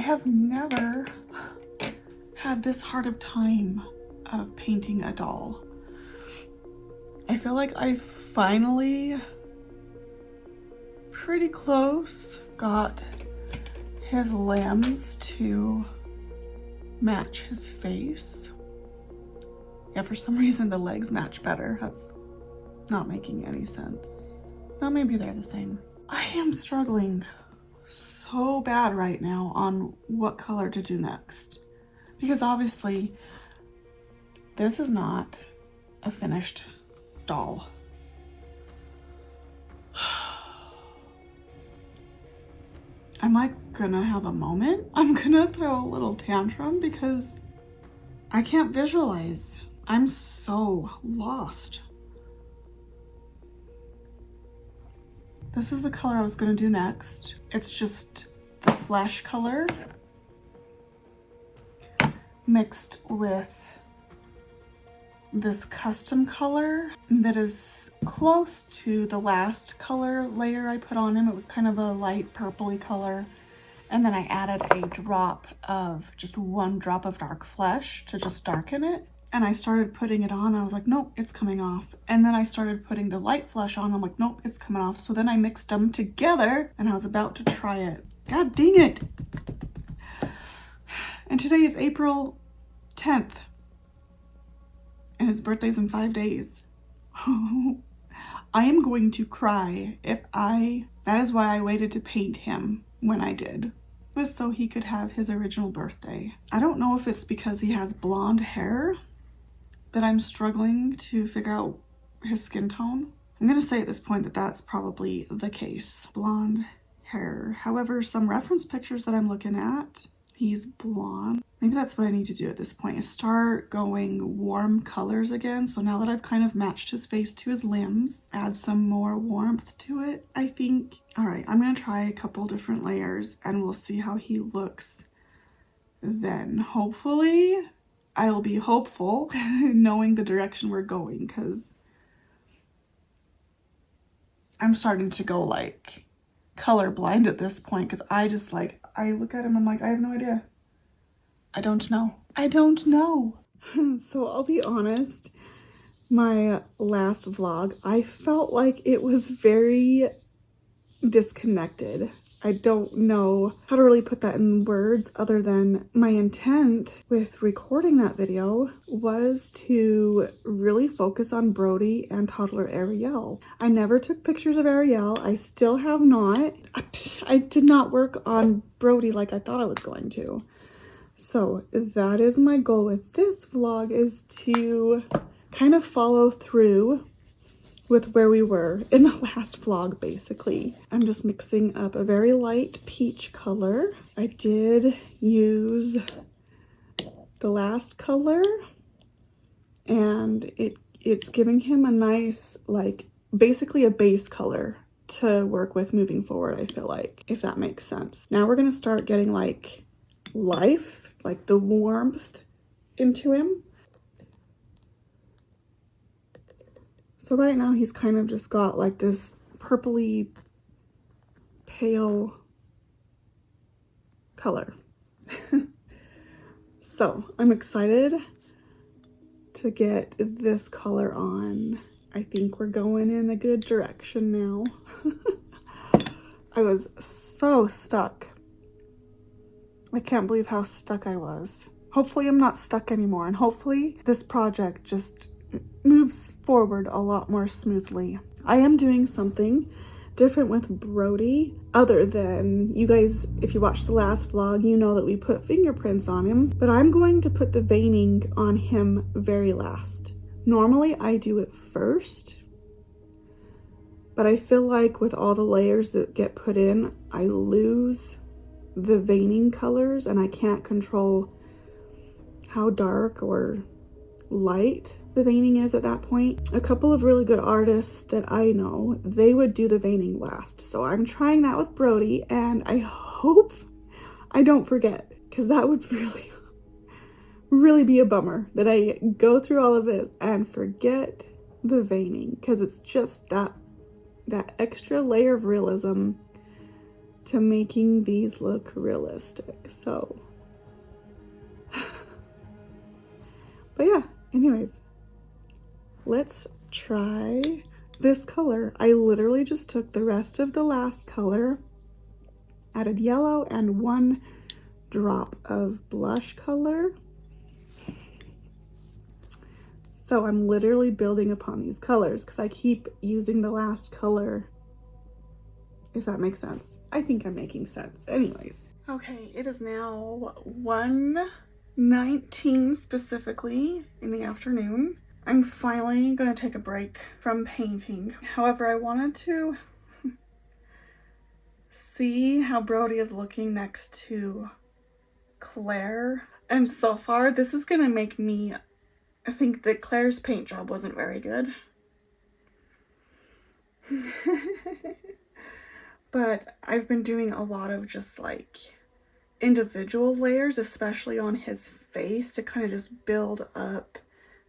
have never had this hard of time of painting a doll. I feel like I finally, pretty close, got his limbs to match his face. Yeah, for some reason the legs match better. That's not making any sense. Well, maybe they're the same. I am struggling so bad right now on what color to do next. Because obviously, this is not a finished doll. I'm like gonna have a moment. I'm gonna throw a little tantrum because I can't visualize. I'm so lost. This is the color I was gonna do next. It's just the flesh color mixed with this custom color that is close to the last color layer I put on him. It was kind of a light purpley color. And then I added a drop of, just one drop of dark flesh to just darken it. And I started putting it on. I was like, nope, it's coming off. And then I started putting the light flesh on. I'm like, nope, it's coming off. So then I mixed them together and I was about to try it. God dang it. And today is April 10th. And his birthday's in 5 days. I am going to cry if that is why I waited to paint him when I did, was so he could have his original birthday. I don't know if it's because he has blonde hair that I'm struggling to figure out his skin tone. I'm gonna say at this point that that's probably the case. Blonde hair. However, some reference pictures that I'm looking at, he's blonde. Maybe that's what I need to do at this point, is start going warm colors again. So now that I've kind of matched his face to his limbs, add some more warmth to it, I think. All right, I'm gonna try a couple different layers and we'll see how he looks then. Hopefully, I'll be hopeful knowing the direction we're going, because I'm starting to go like colorblind at this point, because I just like, I look at him, I'm like, I have no idea. I don't know. I don't know. So I'll be honest, my last vlog, I felt like it was very disconnected. I don't know how to really put that in words other than my intent with recording that video was to really focus on Brody and toddler Ariel. I never took pictures of Ariel. I still have not. I did not work on Brody like I thought I was going to. So that is my goal with this vlog, is to kind of follow through with where we were in the last vlog, basically. I'm just mixing up a very light peach color. I did use the last color and it's giving him a nice, like, basically a base color to work with moving forward, I feel like, if that makes sense. Now we're gonna start getting like life, like the warmth into him. So right now he's kind of just got like this purpley pale color. So I'm excited to get this color on. I think we're going in a good direction now. I was so stuck. I can't believe how stuck I was. Hopefully I'm not stuck anymore, and hopefully this project just moves forward a lot more smoothly. I am doing something different with Brody, other than, you guys, if you watched the last vlog, you know that we put fingerprints on him, but I'm going to put the veining on him very last. Normally I do it first, but I feel like with all the layers that get put in, I lose the veining colors and I can't control how dark or light the veining is at that point. A couple of really good artists that I know, they would do the veining last. So I'm trying that with Brody, and I hope I don't forget, because that would really be a bummer that I go through all of this and forget the veining, because it's just that extra layer of realism to making these look realistic. So, but yeah, anyways, let's try this color. I literally just took the rest of the last color, added yellow and 1 drop of blush color. So I'm literally building upon these colors because I keep using the last color, if that makes sense. I think I'm making sense. Anyways. Okay, it is now 1:19 specifically in the afternoon. I'm finally gonna take a break from painting. However, I wanted to see how Brody is looking next to Claire. And so far, this is gonna make me think that Claire's paint job wasn't very good. But I've been doing a lot of just like individual layers, especially on his face, to kind of just build up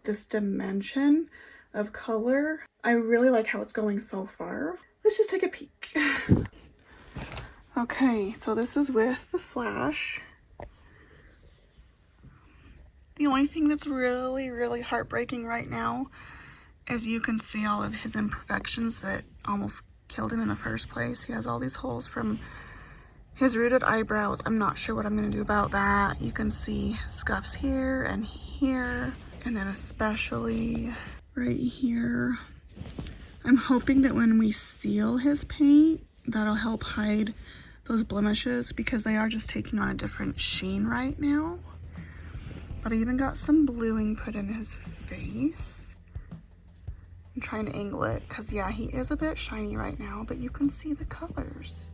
this dimension of color. I really like how it's going so far. Let's just take a peek. Okay, so this is with the flash. The only thing that's really heartbreaking right now is you can see all of his imperfections that almost killed him in the first place. He has all these holes from his rooted eyebrows. I'm not sure what I'm gonna do about that. You can see scuffs here and here, and then especially right here. I'm hoping that when we seal his paint, that'll help hide those blemishes because they are just taking on a different sheen right now. But I even got some bluing put in his face. I'm trying to angle it because yeah, he is a bit shiny right now, but you can see the colors.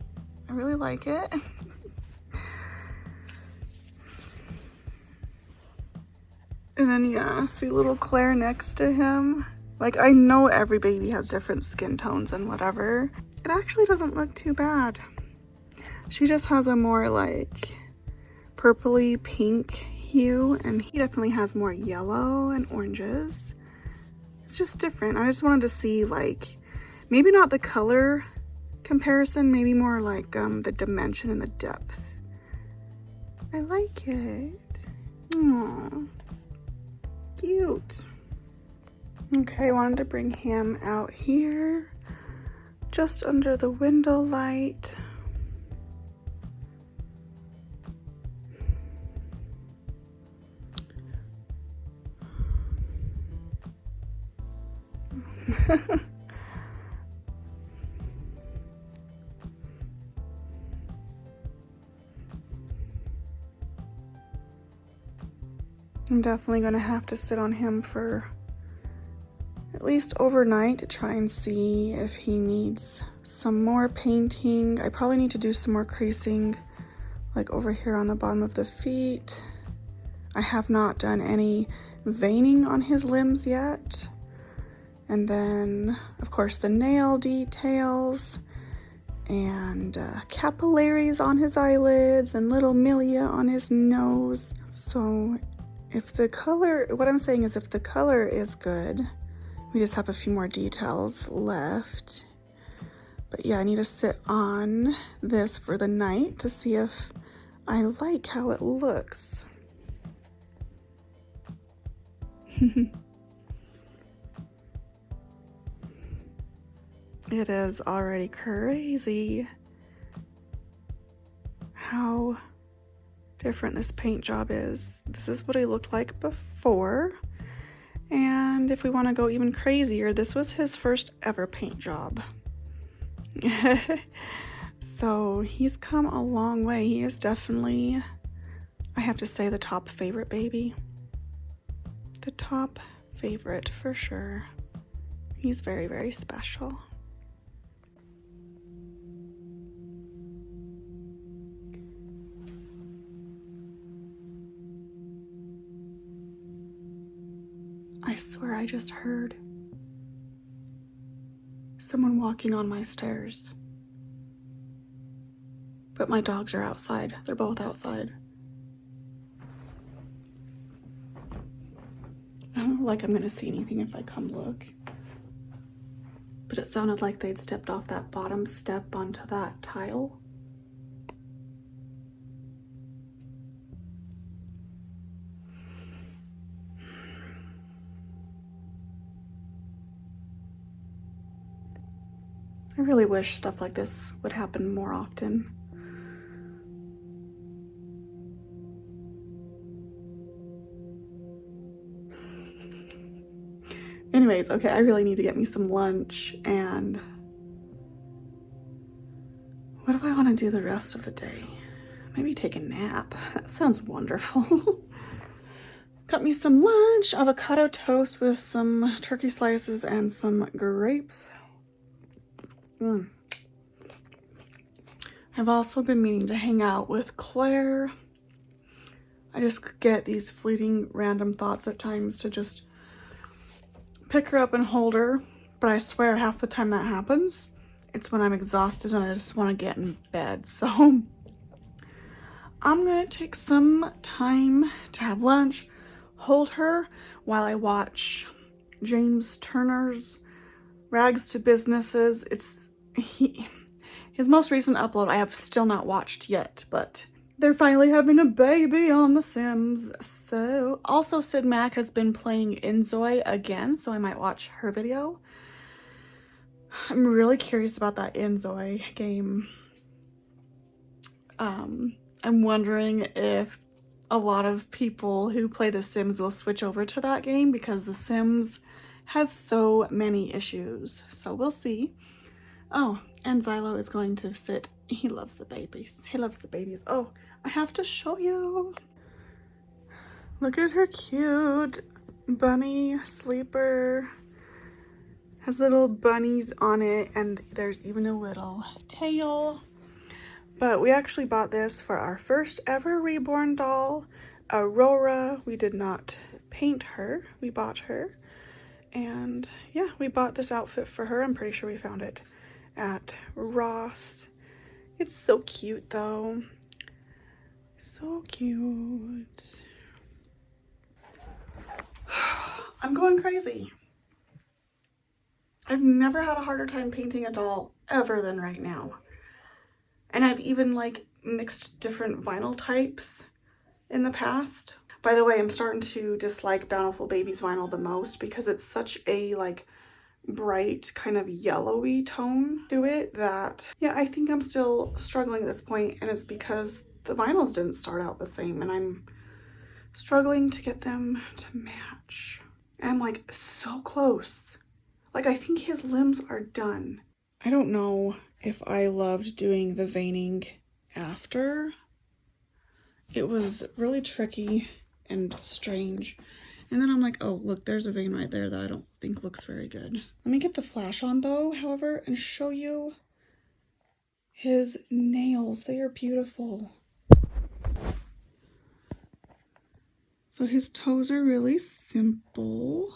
I really like it. And then yeah, see little Claire next to him. Like, I know every baby has different skin tones and whatever. It actually doesn't look too bad. She just has a more like purpley pink hue, and he definitely has more yellow and oranges. It's just different. I just wanted to see like, maybe not the color comparison, maybe more like the dimension and the depth. I like it. Aww, cute. Okay, I wanted to bring him out here, just under the window light. I'm definitely going to have to sit on him for at least overnight to try and see if he needs some more painting. I probably need to do some more creasing, like over here on the bottom of the feet. I have not done any veining on his limbs yet. And then, of course, the nail details and capillaries on his eyelids and little milia on his nose. So if the color, what I'm saying is if the color is good, we just have a few more details left. But yeah, I need to sit on this for the night to see if I like how it looks. It is already crazy how different this paint job is. This is what he looked like before. And if we want to go even crazier, this was his first ever paint job. So he's come a long way. He is definitely, I have to say, the top favorite baby. The top favorite for sure. He's very, very special. I swear I just heard someone walking on my stairs. But my dogs are outside. They're both outside. I don't know, like I'm gonna see anything if I come look. But it sounded like they'd stepped off that bottom step onto that tile. I really wish stuff like this would happen more often. Anyways, okay, I really need to get me some lunch, and what do I want to do the rest of the day? Maybe take a nap. That sounds wonderful. Got me some lunch, avocado toast with some turkey slices and some grapes. I've also been meaning to hang out with Claire. I just get these fleeting random thoughts at times to just pick her up and hold her, but I swear half the time that happens, it's when I'm exhausted and I just want to get in bed. So I'm gonna take some time to have lunch, hold her while I watch James Turner's Rags to Businesses. His most recent upload I have still not watched yet, but they're finally having a baby on The Sims. So also Sid Mac has been playing Inzoi again, so I might watch her video. I'm really curious about that Inzoi game. I'm wondering if a lot of people who play The Sims will switch over to that game because The Sims has so many issues. So we'll see. Oh, and Xylo is going to sit. He loves the babies. He loves the babies. Oh, I have to show you. Look at her cute bunny sleeper. Has little bunnies on it, and there's even a little tail. But we actually bought this for our first ever reborn doll, Aurora. We did not paint her, we bought her. And yeah, we bought this outfit for her. I'm pretty sure we found it at Ross. It's so cute though. So cute. I'm going crazy. I've never had a harder time painting a doll ever than right now. And I've even like mixed different vinyl types in the past. By the way, I'm starting to dislike Bountiful Babies vinyl the most because it's such a like bright kind of yellowy tone to it that, yeah, I think I'm still struggling at this point, and it's because the vinyls didn't start out the same and I'm struggling to get them to match. And I'm like so close. Like I think his limbs are done. I don't know if I loved doing the veining after. It was really tricky and strange. And then I'm like, oh, look, there's a vein right there that I don't think looks very good. Let me get the flash on though, however, and show you his nails. They are beautiful. So his toes are really simple.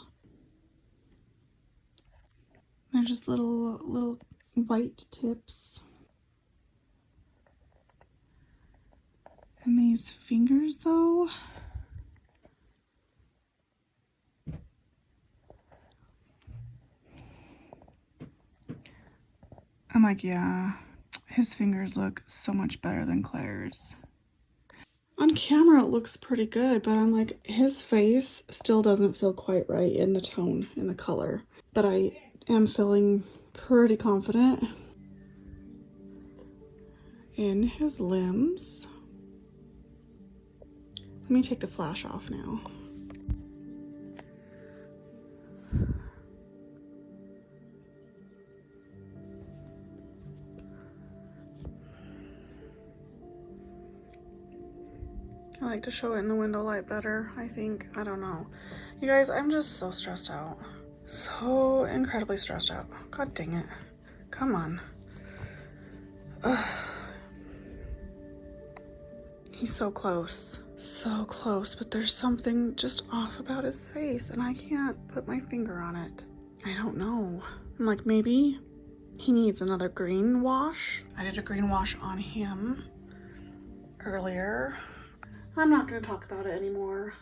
They're just little white tips. And these fingers though, I'm like, yeah, his fingers look so much better than Claire's. On camera it looks pretty good, but I'm like, his face still doesn't feel quite right in the tone, in the color. But I am feeling pretty confident in his limbs. Let me take the flash off now. I like to show it in the window light better, I think. I don't know. You guys, I'm just so stressed out. So incredibly stressed out. God dang it. Come on. Ugh. He's so close. So close, but there's something just off about his face and I can't put my finger on it. I don't know. I'm like, maybe he needs another green wash. I did a green wash on him earlier. I'm not gonna talk about it anymore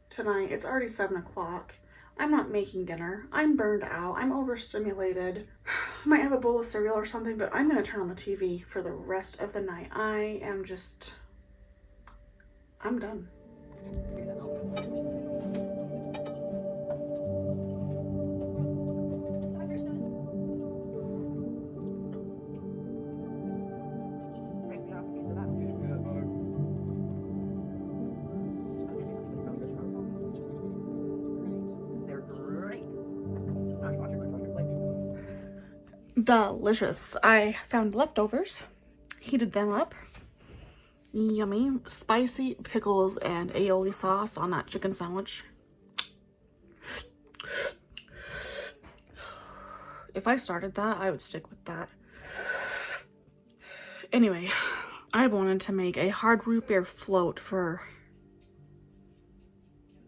tonight. It's already 7 o'clock. I'm not making dinner. I'm burned out. I'm overstimulated. I might have a bowl of cereal or something, but I'm gonna turn on the TV for the rest of the night. I'm done. delicious. I found leftovers, heated them up. Yummy. Spicy pickles and aioli sauce on that chicken sandwich. If I started that, I would stick with that. Anyway, I've wanted to make a hard root beer float for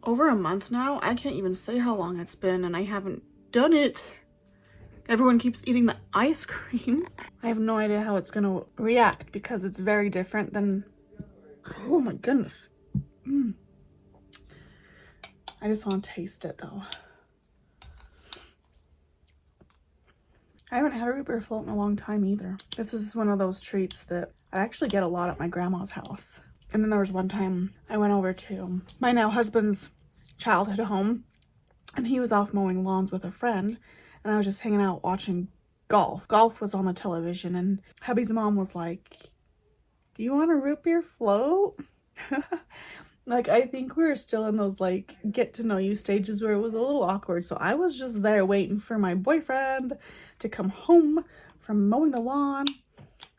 over a month now. I can't even say how long it's been, and I haven't done it. Everyone keeps eating the ice cream. I have no idea how it's gonna react because it's very different than... Oh my goodness. I just want to taste it though. I haven't had a root beer float in a long time either. This is one of those treats that I actually get a lot at my grandma's house. And then there was one time I went over to my now husband's childhood home, and he was off mowing lawns with a friend, and I was just hanging out watching golf. Golf was on the television, and hubby's mom was like, "Do you want a root beer float?" Like, I think we were still in those, like, get to know you stages where it was a little awkward. So I was just there waiting for my boyfriend to come home from mowing the lawn.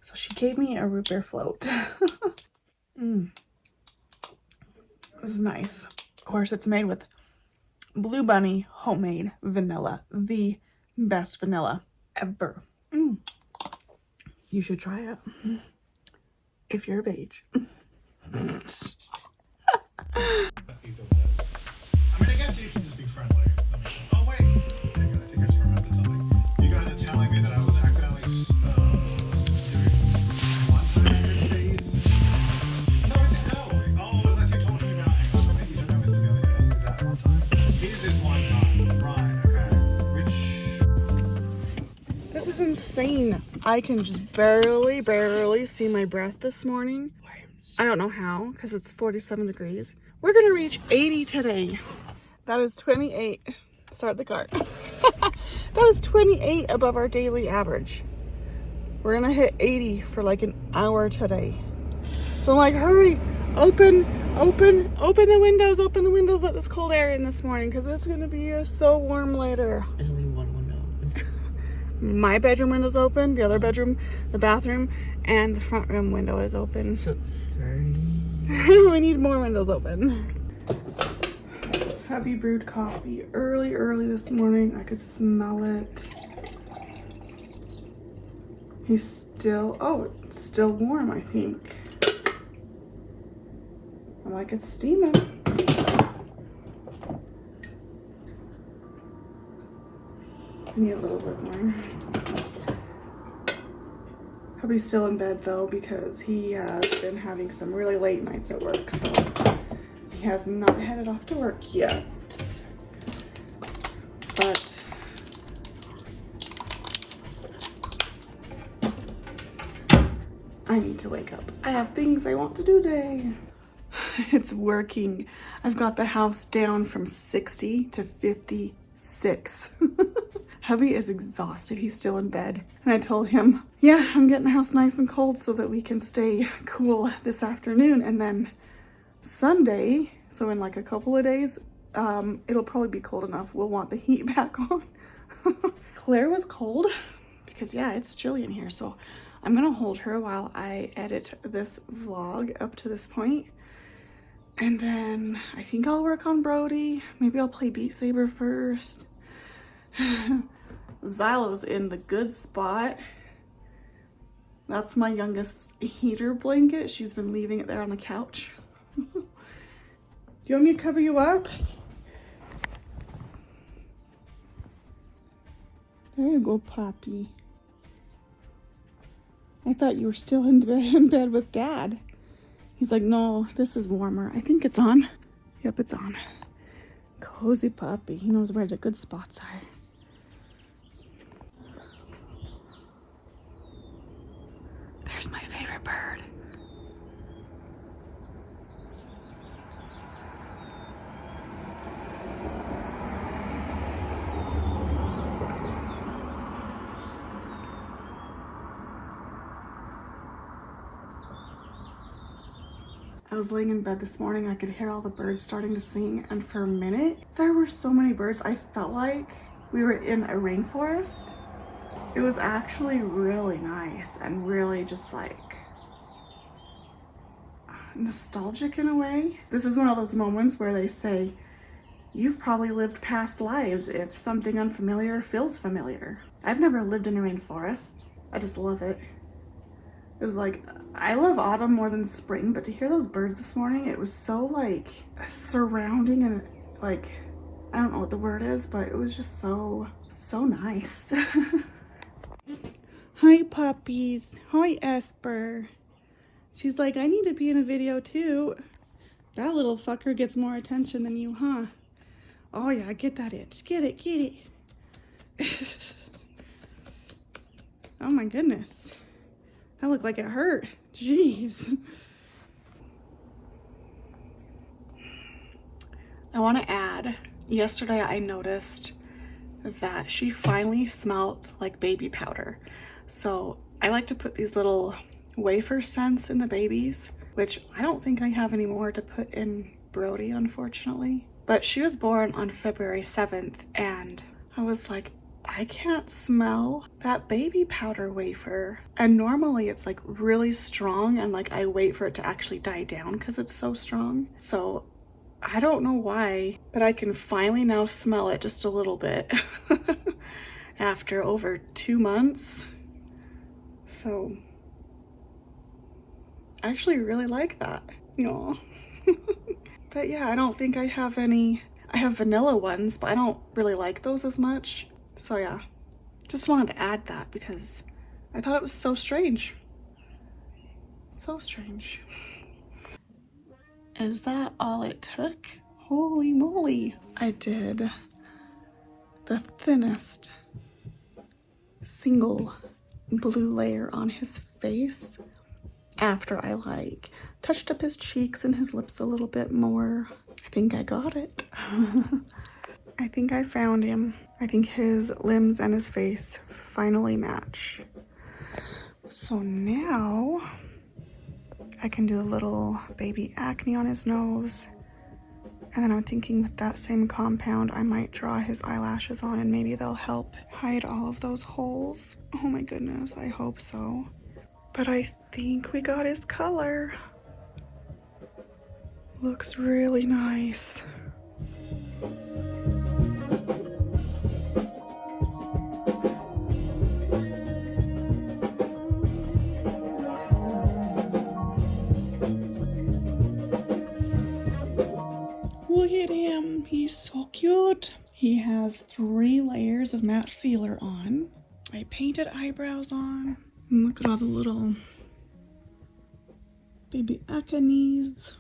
So she gave me a root beer float. This is nice. Of course, it's made with Blue Bunny homemade vanilla. The best vanilla ever. You should try it. If you're of age. I mean, I guess you can just be friendly. Oh, wait. Hang on, I think I just remembered something. You guys are telling me that I was accidentally doing one-time in your face. No, it's Ellie. Oh, unless you told me about it. I think you just remember some other guys. Is that one time? His is one time. Right, okay. Which... This is insane. I can just barely see my breath this morning. I don't know how, because it's 47 degrees. We're gonna reach 80 today. That is 28. Start the car. That is 28 above our daily average. We're gonna hit 80 for like an hour today. So I'm like, hurry, open the windows, let this cold air in this morning, because it's gonna be so warm later. There's only one window open. My bedroom window's open, the other bedroom, the bathroom, and the front room window is open. So, sorry. We need more windows open. Hubby brewed coffee early this morning. I could smell it. He's still, oh, it's still warm, I think. I'm like, it's steaming. I need a little bit more. Hubby's still in bed though because he has been having some really late nights at work, so he has not headed off to work yet. But I need to wake up. I have things I want to do today. It's working. I've got the house down from 60 to 56. Hubby is exhausted. He's still in bed. And I told him, yeah, I'm getting the house nice and cold so that we can stay cool this afternoon. And then Sunday, so in like a couple of days, it'll probably be cold enough. We'll want the heat back on. Claire was cold because, yeah, it's chilly in here. So I'm going to hold her while I edit this vlog up to this point. And then I think I'll work on Brody. Maybe I'll play Beat Saber first. Xylo's in the good spot. That's my youngest heater blanket. She's been leaving it there on the couch. Do you want me to cover you up? There you go, Poppy. I thought you were still in bed with Dad. He's like, no, this is warmer. I think it's on. Yep, it's on. Cozy puppy. He knows where the good spots are. There's my favorite bird. I was laying in bed this morning, I could hear all the birds starting to sing, and for a minute, there were so many birds, I felt like we were in a rainforest. It was actually really nice and really just like nostalgic in a way. This is one of those moments where they say, you've probably lived past lives if something unfamiliar feels familiar. I've never lived in a rainforest. I just love it. It was like, I love autumn more than spring, but to hear those birds this morning, it was so like surrounding and like, I don't know what the word is, but it was just so nice. Hi puppies. Hi Esper. She's like, I need to be in a video too. That little fucker gets more attention than you, huh? Oh yeah, get that itch. Get it, get it. Oh my goodness. That looked like it hurt. Jeez. I want to add, yesterday I noticed that she finally smelled like baby powder. So I like to put these little wafer scents in the babies, which I don't think I have any more to put in Brody, unfortunately. But she was born on February 7th, and I was like, I can't smell that baby powder wafer. And normally it's like really strong, and like I wait for it to actually die down because it's so strong. So I don't know why, but I can finally now smell it just a little bit after over 2 months. So I actually really like that. Aww. But yeah, I don't think I have any. I have vanilla ones, but I don't really like those as much. So yeah, just wanted to add that because I thought it was so strange. So strange. Is that all it took? Holy moly. I did the thinnest single blue layer on his face after I like touched up his cheeks and his lips a little bit more. I think I got it. I think I found him. I think his limbs and his face finally match. So now I can do a little baby acne on his nose. And then I'm thinking with that same compound, I might draw his eyelashes on and maybe they'll help hide all of those holes. Oh my goodness, I hope so. But I think we got his color. Looks really nice. Look at him, he's so cute. He has 3 layers of matte sealer on. I painted eyebrows on. And look at all the little baby acnes.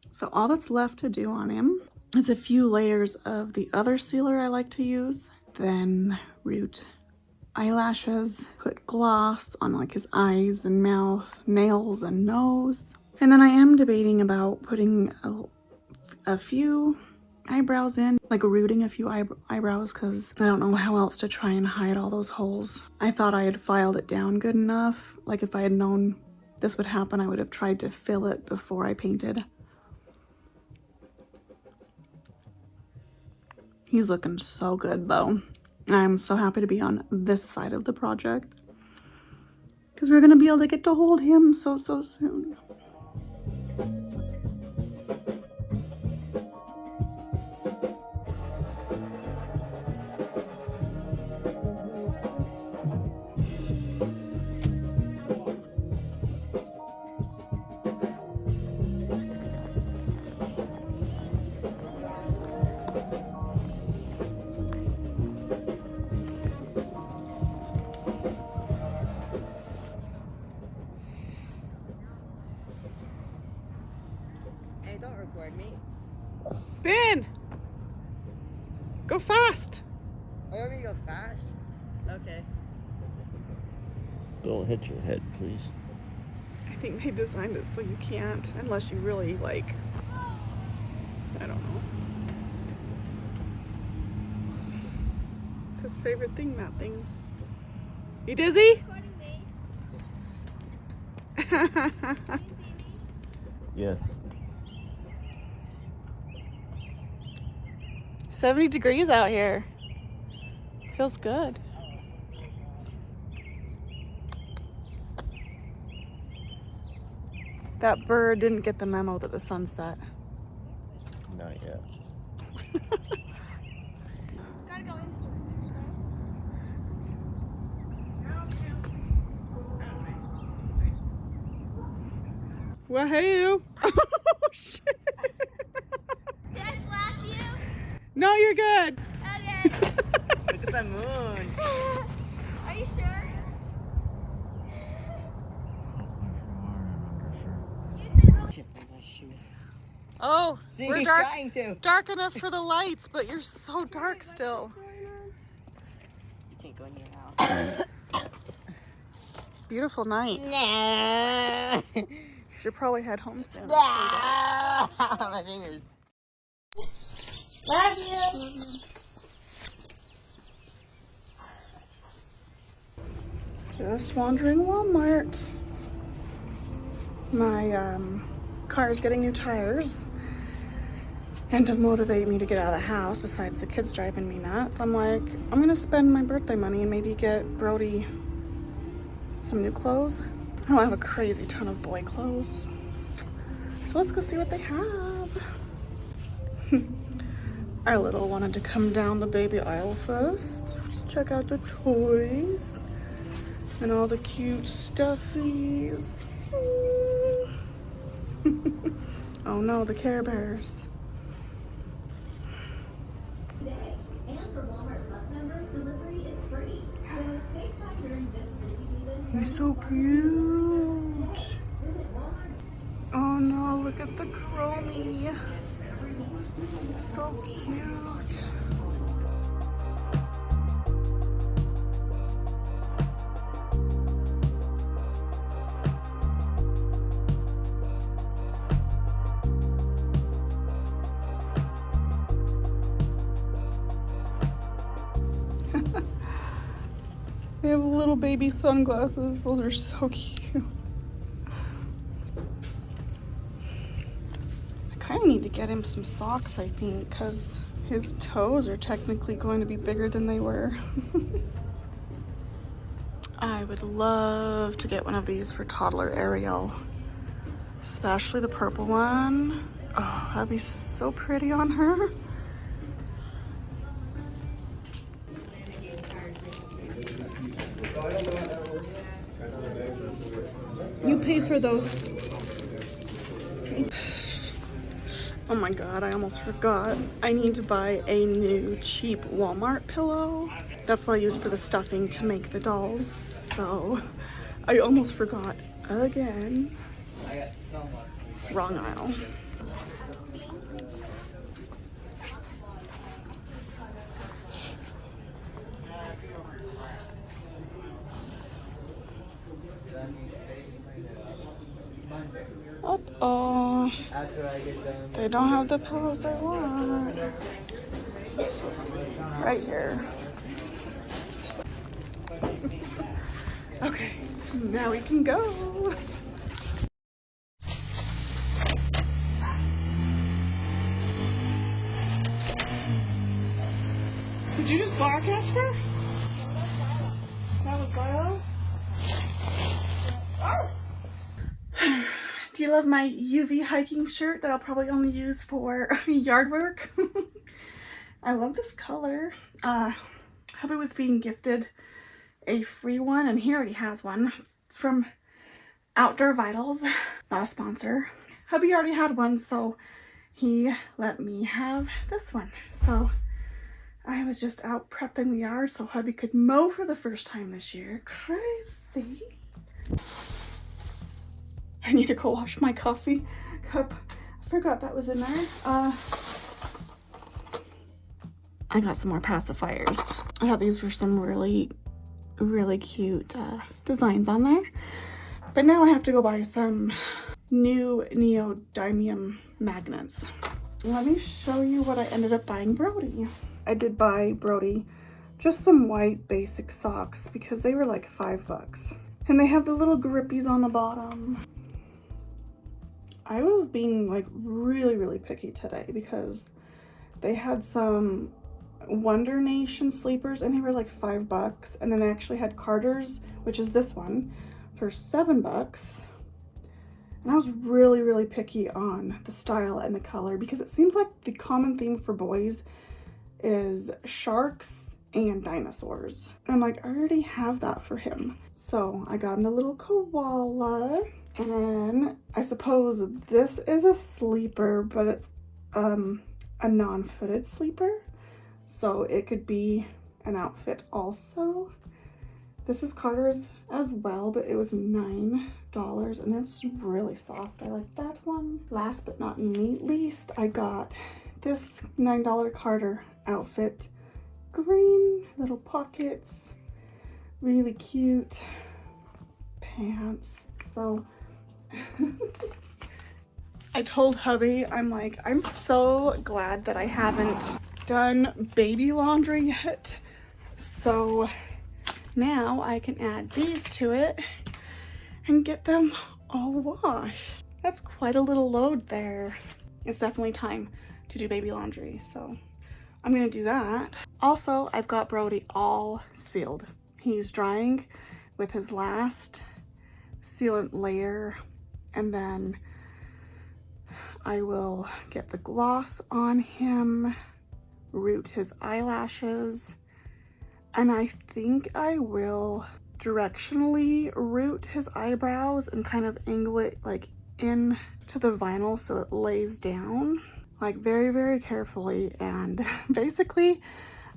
So all that's left to do on him is a few layers of the other sealer I like to use. Then root eyelashes, put gloss on like his eyes and mouth, nails and nose. And then I am debating about putting a few eyebrows in, like rooting a few eyebrows, because I don't know how else to try and hide all those holes. I thought I had filed it down good enough. Like if I had known this would happen, I would have tried to fill it before I painted. He's looking so good though. I'm so happy to be on this side of the project because we're gonna be able to get to hold him so soon. Hey, don't record me. Spin! Go fast! Oh, you want me to go fast? Okay. Don't hit your head, please. I think they designed it so you can't, unless you really like, I don't know. It's his favorite thing, that thing. You dizzy? Yes. 70 degrees out here. Feels good. That bird didn't get the memo that the sun set. Not yet. Gotta go in. Wahoo! Oh shit! Did I flash you? No, you're good. Okay. Look at the moon. Are you sure? Oh, See, we're he's dark. trying to. Dark enough for the lights, but you're so dark still. You can't go in your house. Beautiful night. No. Should probably head home soon. My fingers. Love you. Just wandering Walmart. My car is getting new tires. And to motivate me to get out of the house, besides the kids driving me nuts, I'm like, I'm gonna spend my birthday money and maybe get Brody some new clothes. I don't have a crazy ton of boy clothes. So let's go see what they have. Our little wanted to come down the baby aisle first. Just check out the toys and all the cute stuffies. Oh no, the Care Bears. And for Walmart Plus members, delivery is free. So take time during this busy season. He's so cute. Oh no, look at the crony. So cute. They have little baby sunglasses. Those are so cute. I kind of need to get him some socks, I think, because his toes are technically going to be bigger than they were. I would love to get one of these for toddler Ariel, especially the purple one. Oh, that'd be so pretty on her. You pay for those. Oh my god, I almost forgot. I need to buy a new cheap Walmart pillow. That's what I use for the stuffing to make the dolls. So I almost forgot again. Wrong aisle. Uh-oh. They don't have the pillows I want. Right here. Okay, now we can go. Did you just bark at her? That was Lilo? Do you love my UV hiking shirt that I'll probably only use for yard work? I love this color. Hubby was being gifted a free one, and he already has one. It's from Outdoor Vitals, not a sponsor. Hubby already had one, so he let me have this one. So I was just out prepping the yard so hubby could mow for the first time this year. Crazy. I need to go wash my coffee cup. I forgot that was in there. I got some more pacifiers. I thought these were some really cute designs on there. But now I have to go buy some new neodymium magnets. Let me show you what I ended up buying Brody. I did buy Brody just some white basic socks because they were like $5. And they have the little grippies on the bottom. I was being like really picky today because they had some Wonder Nation sleepers and they were like $5, and then they actually had Carter's, which is this one, for $7. And I was really, really picky on the style and the color because it seems like the common theme for boys is sharks and dinosaurs. And I'm like, I already have that for him. So I got him the little koala. And then I suppose this is a sleeper, but it's a non-footed sleeper. So it could be an outfit also. This is Carter's as well, but it was $9 and it's really soft. I like that one. Last but not least, I got this $9 Carter outfit. Green little pockets, really cute pants. So I told hubby, I'm like, I'm so glad that I haven't done baby laundry yet. So now I can add these to it and get them all washed. That's quite a little load there. It's definitely time to do baby laundry, so I'm gonna do that. Also, I've got Brody all sealed. He's drying with his last sealant layer, and then I will get the gloss on him, root his eyelashes, and I think I will directionally root his eyebrows and kind of angle it like into the vinyl so it lays down, like very, very carefully, and basically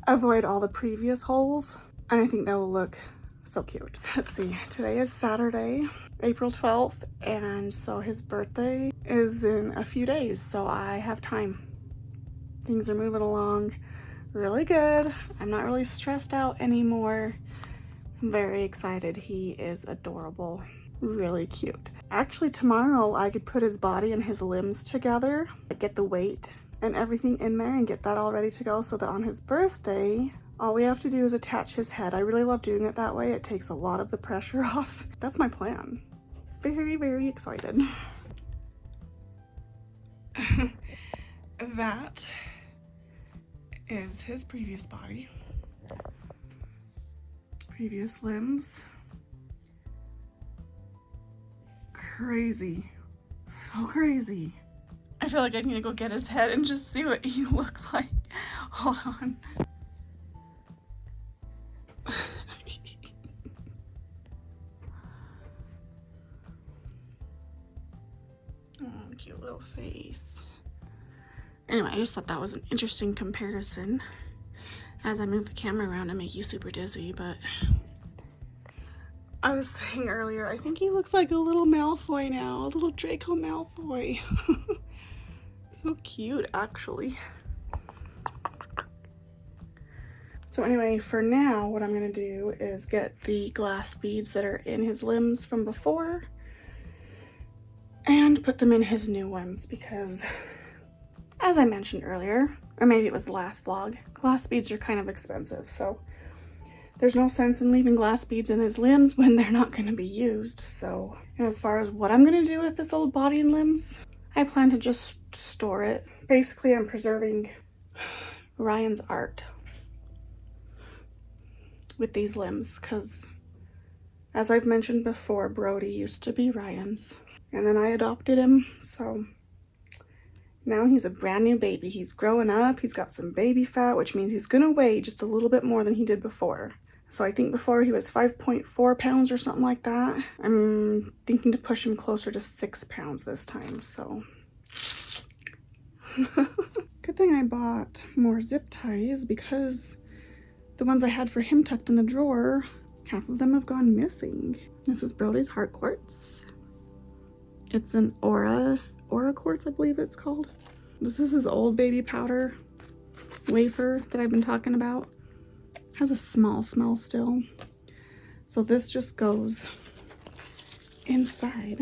avoid all the previous holes. And I think that will look so cute. Let's see, today is Saturday, April 12th, and so his birthday is in a few days, so I have time. Things are moving along really good. I'm not really stressed out anymore. I'm very excited. He is adorable, really cute. Actually, tomorrow I could put his body and his limbs together, get the weight and everything in there and get that all ready to go so that on his birthday, all we have to do is attach his head. I really love doing it that way. It takes a lot of the pressure off. That's my plan. Very, very excited. That is his previous body. Previous limbs. Crazy. So crazy. I feel like I need to go get his head and just see what he looked like. Hold on. Oh, cute little face. Anyway, I just thought that was an interesting comparison as I move the camera around and make you super dizzy, but I was saying earlier, I think he looks like a little Malfoy now, a little Draco Malfoy. So cute, actually. So anyway, for now, what I'm gonna do is get the glass beads that are in his limbs from before and put them in his new ones because, as I mentioned earlier, or maybe it was the last vlog, glass beads are kind of expensive, so there's no sense in leaving glass beads in his limbs when they're not going to be used. So, and as far as what I'm going to do with this old body and limbs, I plan to just store it. Basically, I'm preserving Ryan's art with these limbs because, as I've mentioned before, Brody used to be Ryan's, and then I adopted him, so now he's a brand new baby. He's growing up, he's got some baby fat, which means he's gonna weigh just a little bit more than he did before. So I think before he was 5.4 pounds or something like that. I'm thinking to push him closer to 6 pounds this time, so. Good thing I bought more zip ties because the ones I had for him tucked in the drawer, half of them have gone missing. This is Brody's heart quartz. It's an aura quartz, I believe it's called. This is his old baby powder wafer that I've been talking about. Has a small smell still. So this just goes inside.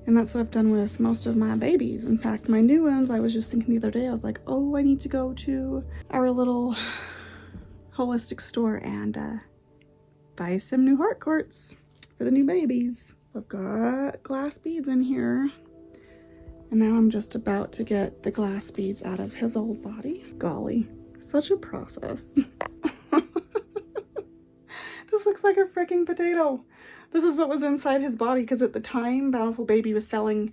And that's what I've done with most of my babies. In fact, my new ones, I was just thinking the other day, I was like, oh, I need to go to our little holistic store and buy some new heart quartz for the new babies. I've got glass beads in here. And now I'm just about to get the glass beads out of his old body. Golly, such a process. This looks like a freaking potato. This is what was inside his body, because at the time, Bountiful Baby was selling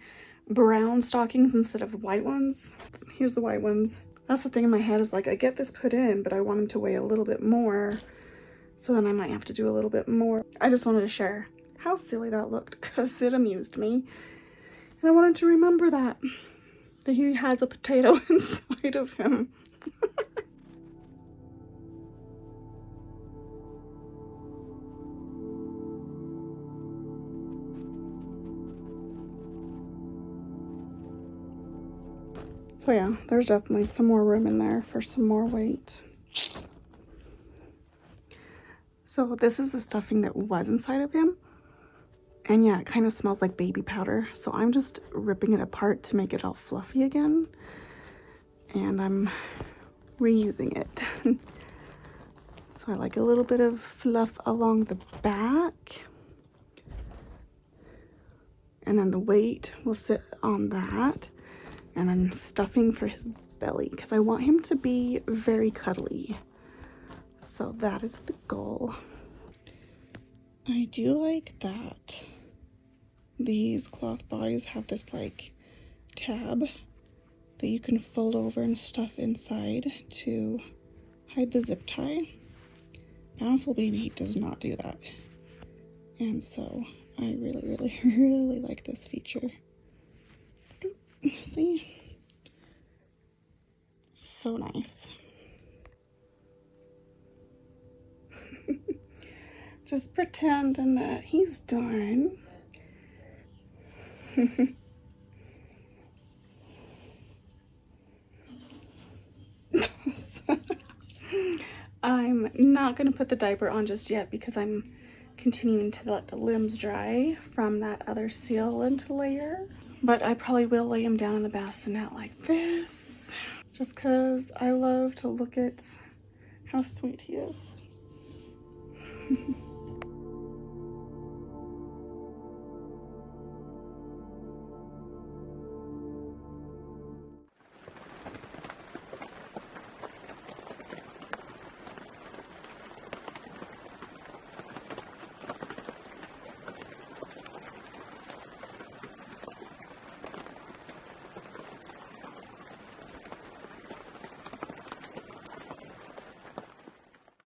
brown stockings instead of white ones. Here's the white ones. That's the thing in my head, is like, I get this put in, but I want him to weigh a little bit more. So then I might have to do a little bit more. I just wanted to share how silly that looked, because it amused me. And I wanted to remember that he has a potato inside of him. So yeah, there's definitely some more room in there for some more weight. So this is the stuffing that was inside of him. And yeah, it kind of smells like baby powder. So I'm just ripping it apart to make it all fluffy again. And I'm reusing it. So I like a little bit of fluff along the back. And then the weight will sit on that. And then stuffing for his belly, because I want him to be very cuddly. So that is the goal. I do like that these cloth bodies have this like tab that you can fold over and stuff inside to hide the zip tie. Bountiful Baby does not do that. And so I really, really like this feature. See? So nice. Just pretending that he's done. I'm not going to put the diaper on just yet because I'm continuing to let the limbs dry from that other sealant layer. But I probably will lay him down in the bassinet like this, just because I love to look at how sweet he is.